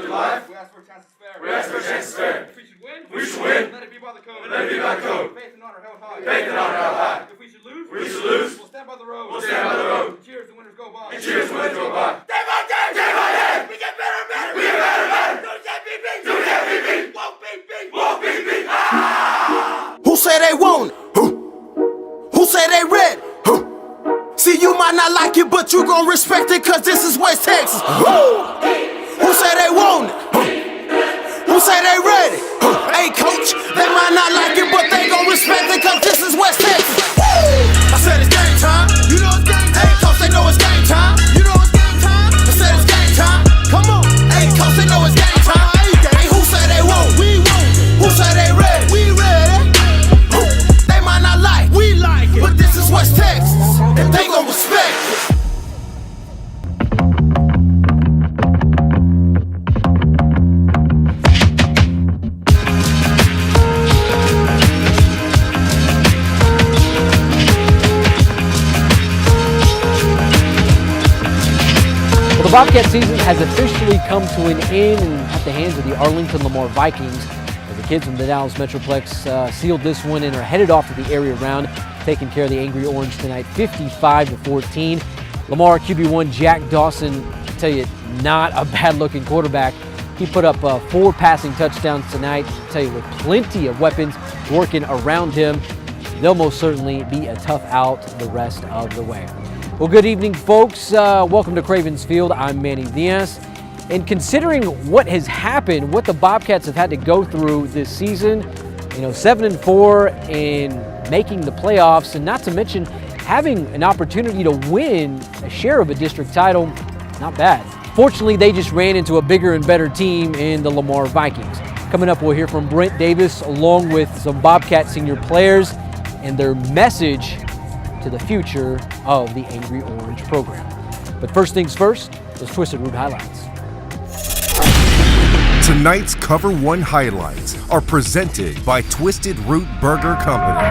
through life. We ask for chances fair. We ask for chances fair. If we should win, we should win. Let it be by the code. Let it be by the code. Faith and honor held high. Faith and honor held high. If we should lose, we'll stand by the road. We'll stand by the road. Cheers, the winners go by. And cheers, the winners go by. Day by day, Day by day. we get better and better. We get better and better. Do that beat, beat. Do that beat, beat. Won't beat, beat. Won't beat, beat. Ah! Who say they want it? Who say they ready? See, you might not like it, but you gon' respect it, cause this is West Texas. Who say they want it? Who say they ready? Hey, coach, they might not like it, but they gon' respect it, cause this is West Texas. I said it's game time. You know it's game time. Hey, coach, they know it's game time. You know it's game time. I said it's game time. Come on. Hey, coach, they know it's game time. Hey, who say they won't? We won't. Who say they ready? We ready. They might not like, we like it, but this is West Texas, and they gon' respect it. Well, the Bobcat season has officially come to an end at the hands of the Arlington Lamar Vikings. The kids from the Dallas Metroplex sealed this one and are headed off to the area round, taking care of the Angry Orange tonight, 55-14. Lamar QB1 Jack Dawson, I tell you, not a bad-looking quarterback. He put up 4 passing touchdowns tonight. I tell you, with plenty of weapons working around him, they'll most certainly be a tough out the rest of the way. Well, good evening, folks. Welcome to Cravens Field. I'm Manny Diaz. And considering what has happened, what the Bobcats have had to go through this season, 7-4 and making the playoffs, and not to mention having an opportunity to win a share of a district title, not bad. Fortunately, they just ran into a bigger and better team in the Lamar Vikings. Coming up, we'll hear from Brent Davis along with some Bobcat senior players and their message to the future of the Angry Orange program. But first things first, those Twisted Root highlights. Tonight's Cover 1 highlights are presented by Twisted Root Burger Company.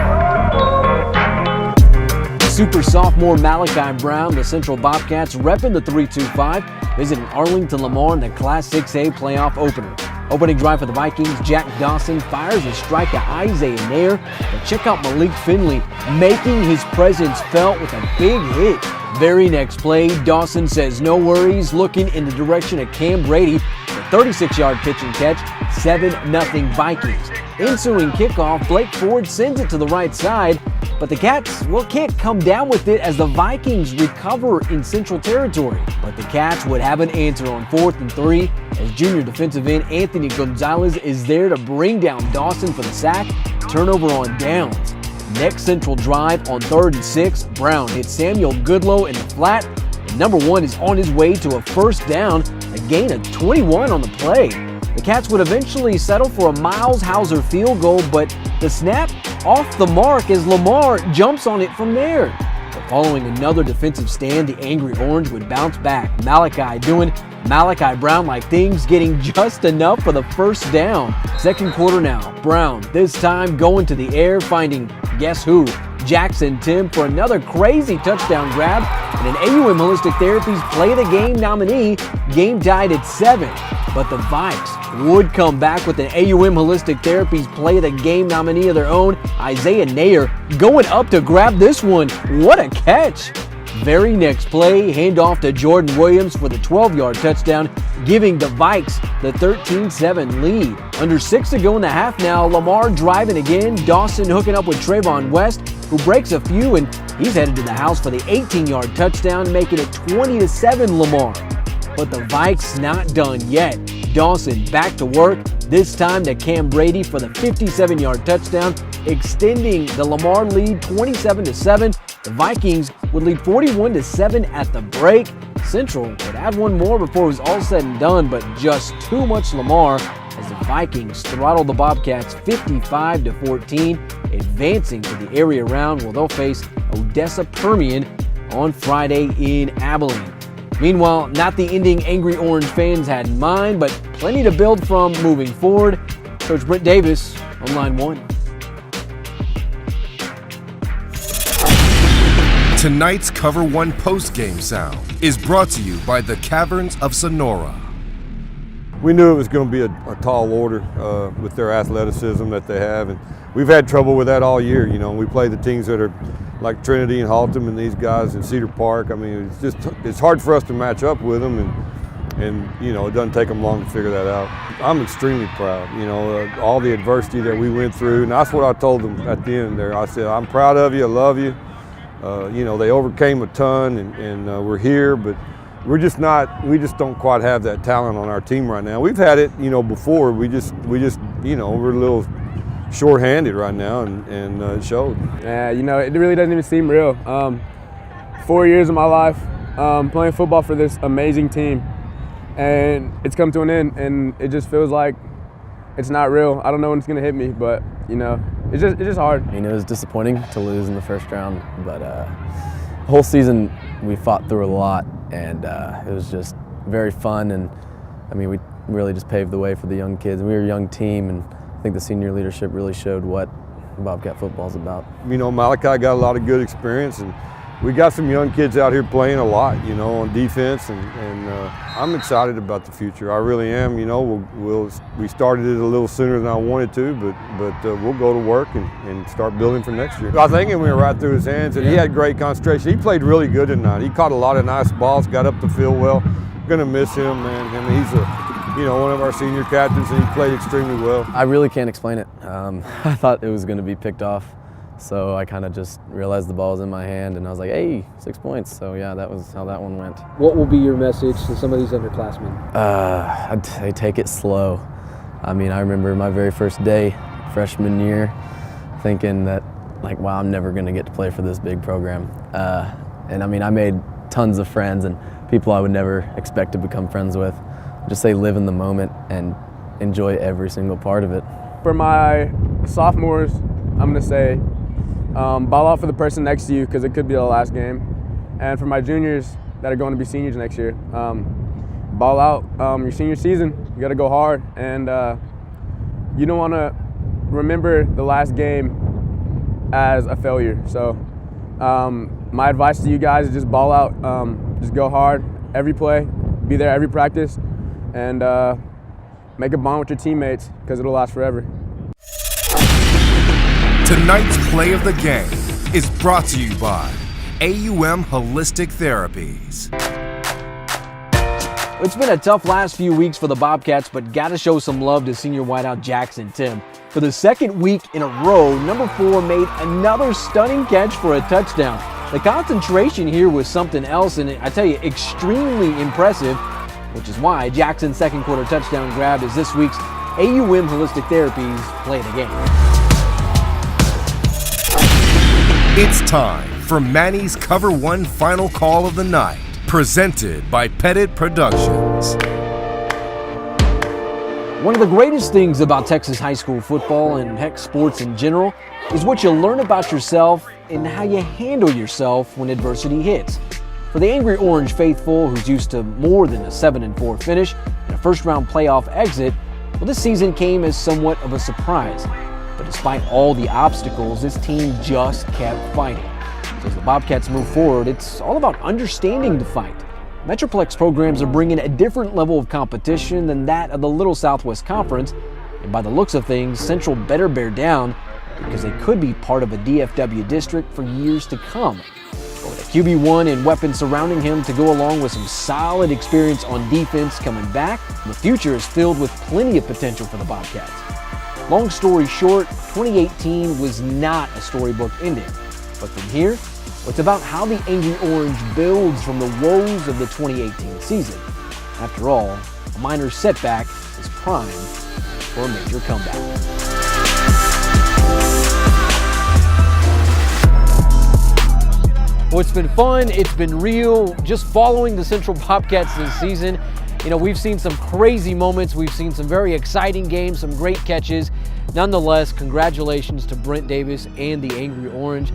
Super sophomore Malachi Brown, the Central Bobcats, repping the 3-2-5, visiting Arlington Lamar in the Class 6A playoff opener. Opening drive for the Vikings, Jack Dawson fires a strike to Isaiah Nair. And check out Malik Finley making his presence felt with a big hit. Very next play, Dawson says no worries, looking in the direction of Cam Brady. The 36-yard pitch and catch, 7-0 Vikings. Ensuing kickoff, Blake Ford sends it to the right side, but the Cats, can't come down with it as the Vikings recover in Central Territory. But the Cats would have an answer on 4th and 3 as junior defensive end Anthony Gonzalez is there to bring down Dawson for the sack, turnover on downs. Next Central drive on 3rd and 6, Brown hits Samuel Goodlow in the flat, and number 1 is on his way to a first down, a gain of 21 on the play. The Cats would eventually settle for a Miles Hauser field goal, but the snap off the mark as Lamar jumps on it from there. But following another defensive stand, the Angry Orange would bounce back. Malachi doing Malachi Brown-like things, getting just enough for the first down. Second quarter now, Brown this time going to the air, finding guess who? Jackson Tim for another crazy touchdown grab, and an AUM Holistic Therapies Play the Game nominee, game tied at 7. But the Vikes would come back with an AUM Holistic Therapies Play the Game nominee of their own, Isaiah Nair, going up to grab this one. What a catch! Very next play, handoff to Jordan Williams for the 12-yard touchdown, giving the Vikes the 13-7 lead. Under 6 to go in the half now, Lamar driving again, Dawson hooking up with Trayvon West, who breaks a few, and he's headed to the house for the 18-yard touchdown, making it 20-7 Lamar. But the Vikes not done yet. Dawson back to work, this time to Cam Brady for the 57-yard touchdown, extending the Lamar lead 27-7. The Vikings would lead 41-7 at the break. Central would add one more before it was all said and done, but just too much Lamar as the Vikings throttle the Bobcats 55-14, advancing to the area round where they'll face Odessa Permian on Friday in Abilene. Meanwhile, not the ending Angry Orange fans had in mind, but plenty to build from moving forward. Coach Brent Davis on line 1. Tonight's Cover 1 postgame sound is brought to you by the Caverns of Sonora. we knew it was going to be a tall order with their athleticism that they have, and we've had trouble with that all year. You know, we play the teams that are like Trinity and Haltom and these guys in Cedar Park. I mean, it's hard for us to match up with them, and you know, it doesn't take them long to figure that out. I'm extremely proud. You know, all the adversity that we went through, and that's what I told them at the end there. I said, I'm proud of you, I love you. You know, they overcame a ton, and we're here, but we just don't quite have that talent on our team right now. We've had it, you know, before. We just, you know, we're a little short-handed right now, and it showed. Yeah, you know, it really doesn't even seem real. 4 years of my life playing football for this amazing team, and it's come to an end, and it just feels like it's not real. I don't know when it's gonna hit me, but you know, it's just hard. I mean, it was disappointing to lose in the first round, but the whole season we fought through a lot, and it was just very fun. And I mean, we really just paved the way for the young kids. We were a young team, and I think the senior leadership really showed what Bobcat football is about. You know, Malachi got a lot of good experience, and we got some young kids out here playing a lot, you know, on defense, and I'm excited about the future. I really am. You know, we started it a little sooner than I wanted to, but we'll go to work and start building for next year. I think it went right through his hands, and he had great concentration. He played really good tonight. He caught a lot of nice balls, got up the field well. Gonna miss him, man. I mean, he's one of our senior captains, and he played extremely well. I really can't explain it. I thought it was going to be picked off, so I kind of just realized the ball was in my hand, and I was like, hey, 6 points. So yeah, that was how that one went. What will be your message to some of these underclassmen? I'd say take it slow. I mean, I remember my very first day, freshman year, thinking that, like, wow, I'm never going to get to play for this big program. And I mean, I made tons of friends and people I would never expect to become friends with. Just say live in the moment and enjoy every single part of it. For my sophomores, I'm gonna say ball out for the person next to you, because it could be the last game. And for my juniors that are going to be seniors next year, ball out your senior season. You gotta go hard, and you don't wanna remember the last game as a failure. So my advice to you guys is just ball out, just go hard every play, be there every practice, and make a bond with your teammates, because it'll last forever. Tonight's play of the game is brought to you by AUM Holistic Therapies. It's been a tough last few weeks for the Bobcats, but gotta show some love to senior wideout Jackson Tim. For the second week in a row, number 4 made another stunning catch for a touchdown. The concentration here was something else, and I tell you, extremely impressive, which is why Jackson's second quarter touchdown grab is this week's AUM Holistic Therapies Play of the Game. It's time for Manny's Cover 1 Final Call of the Night, presented by Pettit Productions. One of the greatest things about Texas high school football, and heck, sports in general, is what you learn about yourself and how you handle yourself when adversity hits. For the Angry Orange faithful, who's used to more than a 7-4 finish and a first-round playoff exit, well, this season came as somewhat of a surprise. But despite all the obstacles, this team just kept fighting. So as the Bobcats move forward, it's all about understanding the fight. Metroplex programs are bringing a different level of competition than that of the Little Southwest Conference, and by the looks of things, Central better bear down, because they could be part of a DFW district for years to come. But with a QB1 and weapons surrounding him to go along with some solid experience on defense coming back, the future is filled with plenty of potential for the Bobcats. Long story short, 2018 was not a storybook ending. But from here, it's about how the Angry Orange builds from the woes of the 2018 season. After all, a minor setback is primed for a major comeback. Well, it's been fun, it's been real, just following the Central Bobcats this season. You know, we've seen some crazy moments, we've seen some very exciting games, some great catches. Nonetheless, congratulations to Brent Davis and the Angry Orange,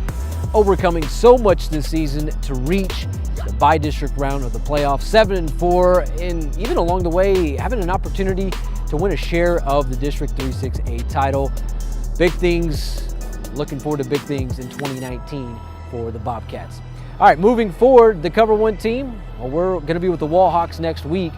overcoming so much this season to reach the by-district round of the playoffs, 7-4, and even along the way, having an opportunity to win a share of the District 3-6A title. Big things, looking forward to big things in 2019 for the Bobcats. All right, moving forward, the Cover 1 team, well, we're going to be with the Wallhawks next week.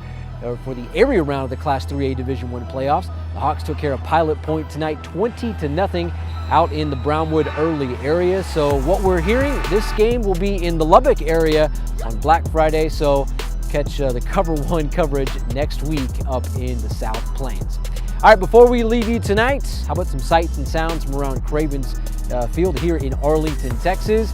for the area round of the Class 3A Division I playoffs. The Hawks took care of Pilot Point tonight, 20-0 out in the Brownwood Early area. So what we're hearing, this game will be in the Lubbock area on Black Friday. So catch the Cover 1 coverage next week up in the South Plains. All right, before we leave you tonight, how about some sights and sounds from around Cravens Field here in Arlington, Texas.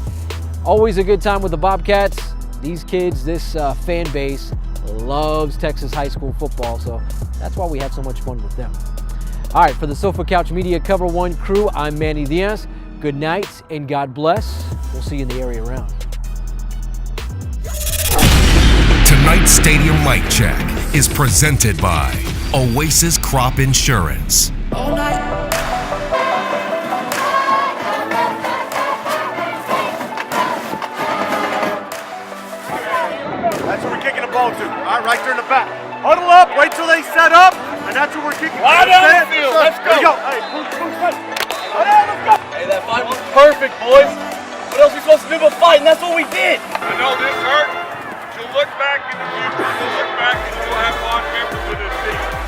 Always a good time with the Bobcats. These kids, this fan base loves Texas high school football, so that's why we have so much fun with them. All right, for the Sofa Couch Media Cover 1 crew, I'm Manny Diaz. Good night and God bless. We'll see you in the area around. Tonight's Stadium Mic Check is presented by Oasis Crop Insurance. All night. That's where we're kicking the ball to. All right, right there in the back. Huddle up, wait till they set up, and that's where we're kicking. Wide down the field, let's go. Here we go. Hey, move. Let's go. Hey, that fight was perfect, boys. What else are we supposed to do but fight, and that's what we did. I know this hurt. You'll look back in the future, you'll look back and you'll have fond memories of this team.